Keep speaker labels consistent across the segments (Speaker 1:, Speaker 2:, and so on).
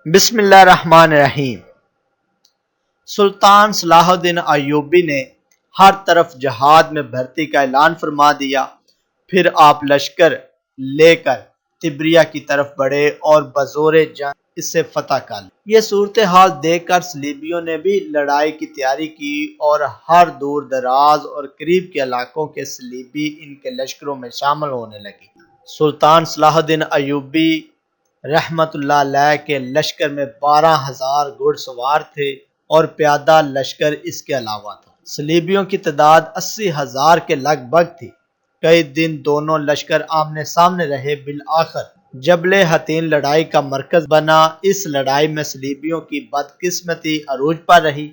Speaker 1: بسم اللہ الرحمن الرحیم۔ سلطان صلاح الدین ایوبی نے ہر طرف جہاد میں بھرتی کا اعلان فرما دیا۔ پھر آپ لشکر لے کر تبریہ کی طرف بڑھے اور بزور جنگ اسے فتح کر لی۔ یہ صورتحال دیکھ کر صلیبیوں نے بھی لڑائی کی تیاری کی اور ہر دور دراز اور قریب کے علاقوں کے صلیبی ان کے لشکروں میں شامل ہونے لگے۔ سلطان صلاح الدین ایوبی رحمت اللہ علیہ کے لشکر میں 12,000 گھڑ سوار تھے اور پیادہ لشکر اس کے علاوہ تھا۔ صلیبیوں کی تعداد 80,000 کے لگ بھگ تھی۔ کئی دن دونوں لشکر آمنے سامنے رہے۔ بالآخر جبل حطین لڑائی کا مرکز بنا۔ اس لڑائی میں صلیبیوں کی بدقسمتی عروج پر رہی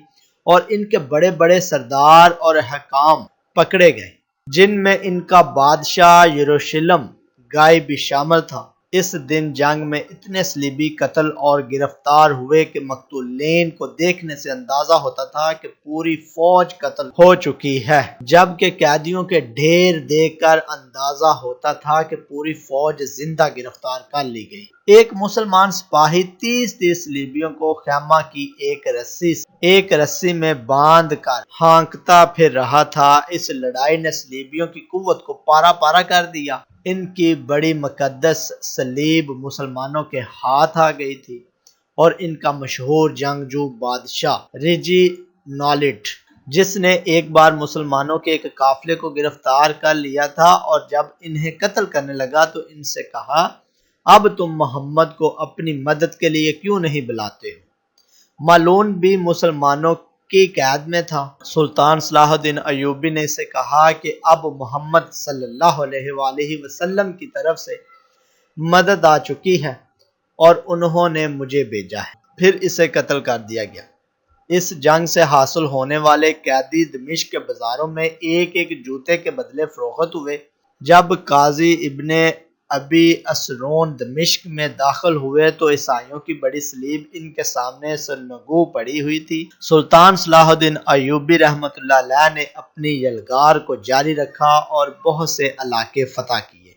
Speaker 1: اور ان کے بڑے بڑے سردار اور حکام پکڑے گئے، جن میں ان کا بادشاہ یروشلم گائی بھی شامل تھا۔ اس دن جنگ میں اتنے صلیبی قتل اور گرفتار ہوئے کہ مقتولین کو دیکھنے سے اندازہ ہوتا تھا کہ پوری فوج قتل ہو چکی ہے، جبکہ قیدیوں کے ڈھیر دیکھ کر اندازہ ہوتا تھا کہ پوری فوج زندہ گرفتار کر لی گئی۔ ایک مسلمان سپاہی 30 صلیبیوں کو خیمہ کی ایک رسی میں باندھ کر ہانکتا پھر رہا تھا۔ اس لڑائی نے صلیبیوں کی قوت کو پارا پارا کر دیا۔ ان کی بڑی مقدس صلیب مسلمانوں کے ہاتھ آ گئی تھی اور ان کا مشہور جنگجو بادشاہ ریجینالڈ، جس نے ایک بار مسلمانوں کے ایک قافلے کو گرفتار کر لیا تھا اور جب انہیں قتل کرنے لگا تو ان سے کہا، اب تم محمد کو اپنی مدد کے لیے کیوں نہیں بلاتے ہو؟ مالون بھی مسلمانوں کی قید میں تھا۔ سلطان صلاح الدین ایوبی نے اسے کہا کہ اب محمد صلی اللہ علیہ وآلہ وسلم کی طرف سے مدد آ چکی ہے اور انہوں نے مجھے بھیجا ہے۔ پھر اسے قتل کر دیا گیا۔ اس جنگ سے حاصل ہونے والے قیدی دمشق کے بازاروں میں ایک ایک جوتے کے بدلے فروخت ہوئے۔ جب قاضی ابن ابی اسرون دمشق میں داخل ہوئے تو عیسائیوں کی بڑی صلیب ان کے سامنے سرنگوں پڑی ہوئی تھی۔ سلطان صلاح الدین ایوبی رحمت اللہ علیہ نے اپنی یلغار کو جاری رکھا اور بہت سے علاقے فتح کیے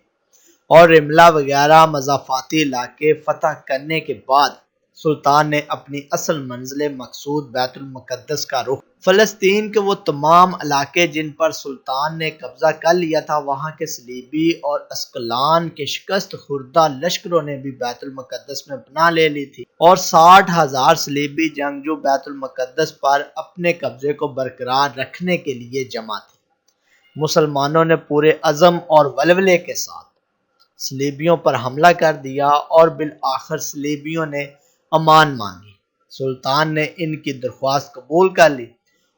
Speaker 1: اور رملہ وغیرہ مضافاتی علاقے فتح کرنے کے بعد سلطان نے اپنی اصل منزل مقصود بیت المقدس کا رخ۔ فلسطین کے وہ تمام علاقے جن پر سلطان نے قبضہ کر لیا تھا، وہاں کے صلیبی اور عسقلان کے شکست خوردہ لشکروں نے بھی بیت المقدس میں پناہ لے لی تھی اور 60,000 صلیبی جنگجو بیت المقدس پر اپنے قبضے کو برقرار رکھنے کے لیے جمع تھے۔ مسلمانوں نے پورے عزم اور ولولے کے ساتھ صلیبیوں پر حملہ کر دیا اور بالآخر صلیبیوں نے امان مانگی۔ سلطان نے ان کی درخواست قبول کر لی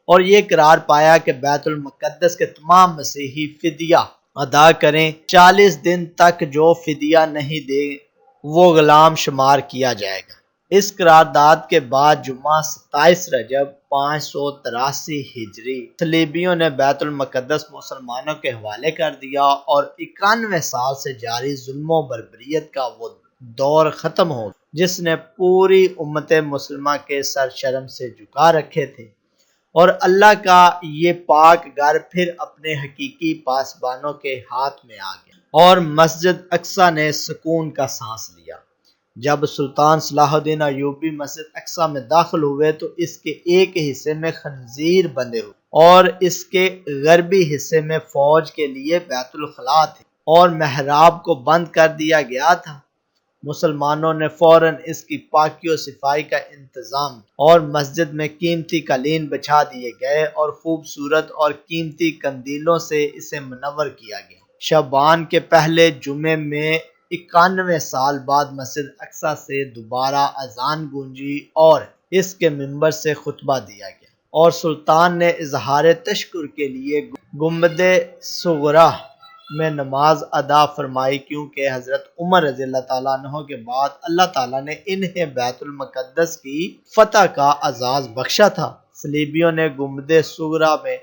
Speaker 1: اور یہ قرار پایا کہ بیت المقدس کے تمام مسیحی فدیہ ادا کریں۔ 40 دن تک جو فدیہ نہیں دے وہ غلام شمار کیا جائے گا۔ اس قرارداد کے بعد جمعہ 27 رجب 583 ہجری صلیبیوں نے بیت المقدس مسلمانوں کے حوالے کر دیا اور 91 سال سے جاری ظلم و بربریت کا وہ دور ختم ہو گیا جس نے پوری امت مسلمہ کے سر شرم سے جھکا رکھے تھے، اور اللہ کا یہ پاک گھر پھر اپنے حقیقی پاسبانوں کے ہاتھ میں آ گیا اور مسجد اقصی نے سکون کا سانس لیا۔ جب سلطان صلاح الدین ایوبی مسجد اقصی میں داخل ہوئے تو اس کے ایک حصے میں خنزیر بندھے ہوئے اور اس کے غربی حصے میں فوج کے لیے بیت الخلاء تھے اور محراب کو بند کر دیا گیا تھا۔ مسلمانوں نے فوراً اس کی پاکی و صفائی کا انتظام اور مسجد میں قیمتی قالین بچھا دیے گئے اور خوبصورت اور قیمتی قندیلوں سے اسے منور کیا گیا۔ شعبان کے پہلے جمعے میں 91 سال بعد مسجد اقصی سے دوبارہ اذان گونجی اور اس کے منبر سے خطبہ دیا گیا اور سلطان نے اظہار تشکر کے لیے گنبد صغریٰ میں نماز ادا فرمائی، کیونکہ حضرت عمر رضی اللہ تعالیٰ عنہ کے بعد اللہ تعالیٰ نے انہیں بیت المقدس کی فتح کا اعزاز بخشا تھا۔ صلیبیوں نے گنبد صغریٰ میں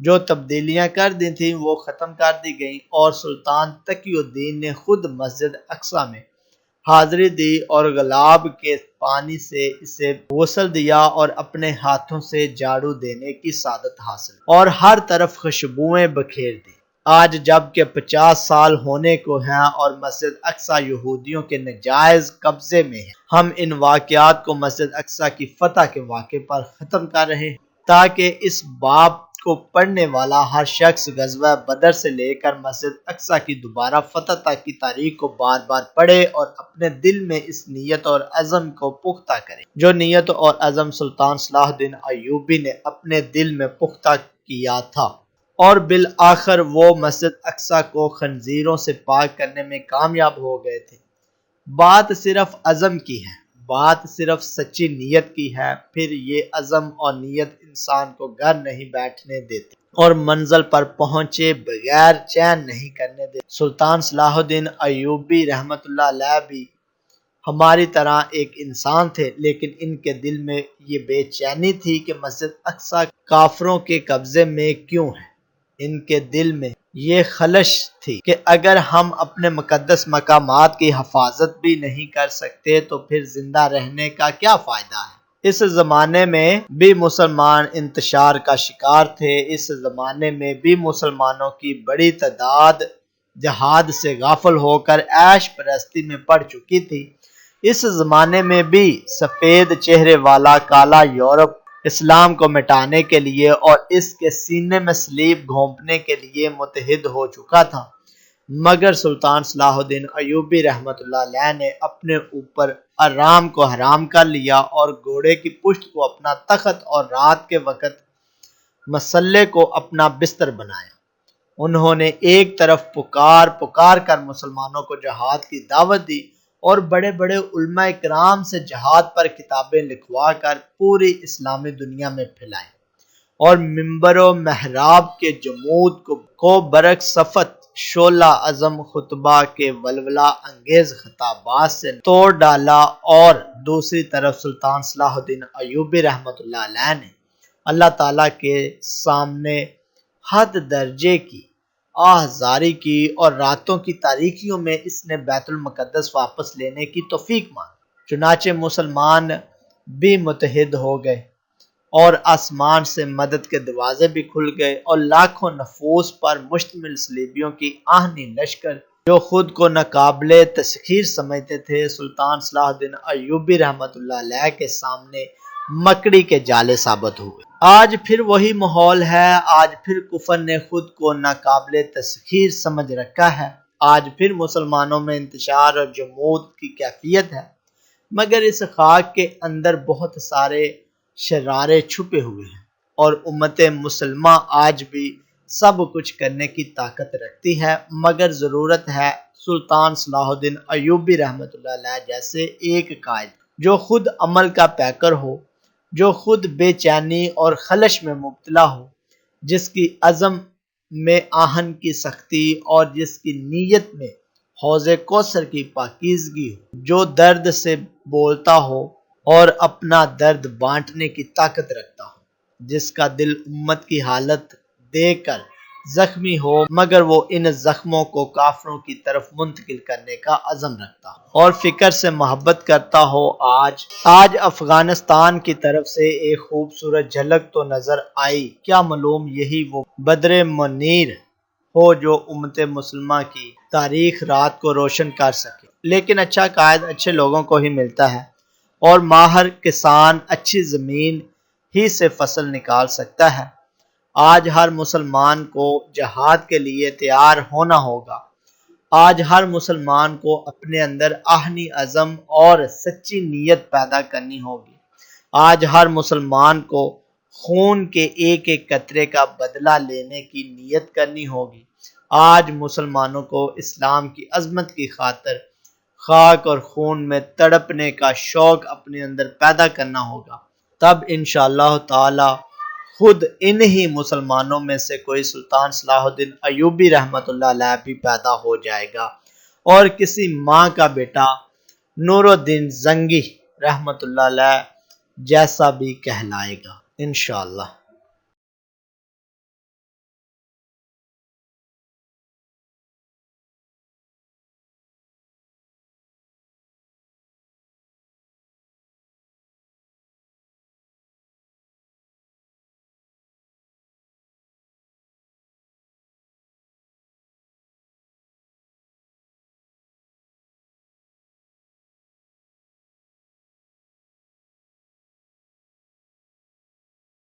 Speaker 1: جو تبدیلیاں کر دی تھیں وہ ختم کر دی گئیں اور سلطان تقی الدین نے خود مسجد اقصی میں حاضری دی اور گلاب کے پانی سے اسے غسل دیا اور اپنے ہاتھوں سے جھاڑو دینے کی سعادت حاصل اور ہر طرف خوشبوئیں بکھیر دی۔ آج جب کہ 50 سال ہونے کو ہیں اور مسجد اقصی یہودیوں کے ناجائز قبضے میں ہے، ہم ان واقعات کو مسجد اقصی کی فتح کے واقعے پر ختم کر رہے ہیں تاکہ اس باب کو پڑھنے والا ہر شخص غزوہ بدر سے لے کر مسجد اقصی کی دوبارہ فتح تک کی تاریخ کو بار بار پڑھے اور اپنے دل میں اس نیت اور عزم کو پختہ کرے جو نیت اور عزم سلطان صلاح الدین ایوبی نے اپنے دل میں پختہ کیا تھا، اور بالآخر وہ مسجد اقصی کو خنزیروں سے پاک کرنے میں کامیاب ہو گئے تھے۔ بات صرف عزم کی ہے، بات صرف سچی نیت کی ہے، پھر یہ عزم اور نیت انسان کو گھر نہیں بیٹھنے دیتے اور منزل پر پہنچے بغیر چین نہیں کرنے دیتے۔ سلطان صلاح الدین ایوبی رحمۃ اللہ علیہ بھی ہماری طرح ایک انسان تھے، لیکن ان کے دل میں یہ بے چینی تھی کہ مسجد اقصی کافروں کے قبضے میں کیوں ہے۔ ان کے دل میں یہ خلش تھی کہ اگر ہم اپنے مقدس مقامات کی حفاظت بھی نہیں کر سکتے تو پھر زندہ رہنے کا کیا فائدہ ہے۔ اس زمانے میں بھی مسلمان انتشار کا شکار تھے، اس زمانے میں بھی مسلمانوں کی بڑی تعداد جہاد سے غافل ہو کر عیش پرستی میں پڑ چکی تھی۔ اس زمانے میں بھی سفید چہرے والا کالا یورپ اسلام کو مٹانے کے لیے اور اس کے سینے میں صلیب گھونپنے کے لیے متحد ہو چکا تھا، مگر سلطان صلاح الدین ایوبی رحمۃ اللہ علیہ نے اپنے اوپر آرام کو حرام کر لیا اور گھوڑے کی پشت کو اپنا تخت اور رات کے وقت مسلح کو اپنا بستر بنایا۔ انہوں نے ایک طرف پکار کر مسلمانوں کو جہاد کی دعوت دی اور بڑے بڑے علماء کرام سے جہاد پر کتابیں لکھوا کر پوری اسلامی دنیا میں پھیلائیں، اور ممبر و محراب کے جمود کو برق صفت شعلہ عظم خطبہ کے ولولہ انگیز خطابات سے توڑ ڈالا۔ اور دوسری طرف سلطان صلاح الدین ایوبی رحمۃ اللہ علیہ نے اللہ تعالیٰ کے سامنے حد درجے کی آہذاری کی اور راتوں کی تاریکیوں میں اس نے بیت المقدس واپس لینے کی توفیق مانگی۔ چنانچہ مسلمان بھی متحد ہو گئے اور آسمان سے مدد کے دروازے بھی کھل گئے، اور لاکھوں نفوس پر مشتمل صلیبیوں کی آہنی لشکر جو خود کو ناقابل تسخیر سمجھتے تھے، سلطان صلاح الدین ایوبی رحمۃ اللہ علیہ کے سامنے مکڑی کے جالے ثابت ہوئے۔ آج پھر وہی ماحول ہے، آج پھر کفر نے خود کو ناقابل تسخیر سمجھ رکھا ہے، آج پھر مسلمانوں میں انتشار اور جمود کی کیفیت ہے، مگر اس خاک کے اندر بہت سارے شرارے چھپے ہوئے ہیں، اور امت مسلمہ آج بھی سب کچھ کرنے کی طاقت رکھتی ہے، مگر ضرورت ہے سلطان صلاح الدین ایوبی رحمۃ اللہ علیہ جیسے ایک قائد جو خود عمل کا پیکر ہو، جو خود بے چینی اور خلش میں مبتلا ہو، جس کی عزم میں آہن کی سختی اور جس کی نیت میں حوض کوثر کی پاکیزگی ہو، جو درد سے بولتا ہو اور اپنا درد بانٹنے کی طاقت رکھتا ہو، جس کا دل امت کی حالت دیکھ کر زخمی ہو مگر وہ ان زخموں کو کافروں کی طرف منتقل کرنے کا عزم رکھتا ہو اور فکر سے محبت کرتا ہو۔ آج افغانستان کی طرف سے ایک خوبصورت جھلک تو نظر آئی، کیا معلوم یہی وہ بدر منیر ہو جو امت مسلمہ کی تاریخ رات کو روشن کر سکے۔ لیکن اچھا قائد اچھے لوگوں کو ہی ملتا ہے، اور ماہر کسان اچھی زمین ہی سے فصل نکال سکتا ہے۔ آج ہر مسلمان کو جہاد کے لیے تیار ہونا ہوگا، آج ہر مسلمان کو اپنے اندر آہنی عزم اور سچی نیت پیدا کرنی ہوگی، آج ہر مسلمان کو خون کے ایک ایک قطرے کا بدلہ لینے کی نیت کرنی ہوگی، آج مسلمانوں کو اسلام کی عظمت کی خاطر خاک اور خون میں تڑپنے کا شوق اپنے اندر پیدا کرنا ہوگا۔ تب انشاءاللہ تعالی خود انہی مسلمانوں میں سے کوئی سلطان صلاح الدین ایوبی رحمۃ اللہ علیہ بھی پیدا ہو جائے گا، اور کسی ماں کا بیٹا نور الدین زنگی رحمۃ اللہ علیہ جیسا بھی کہلائے گا انشاءاللہ۔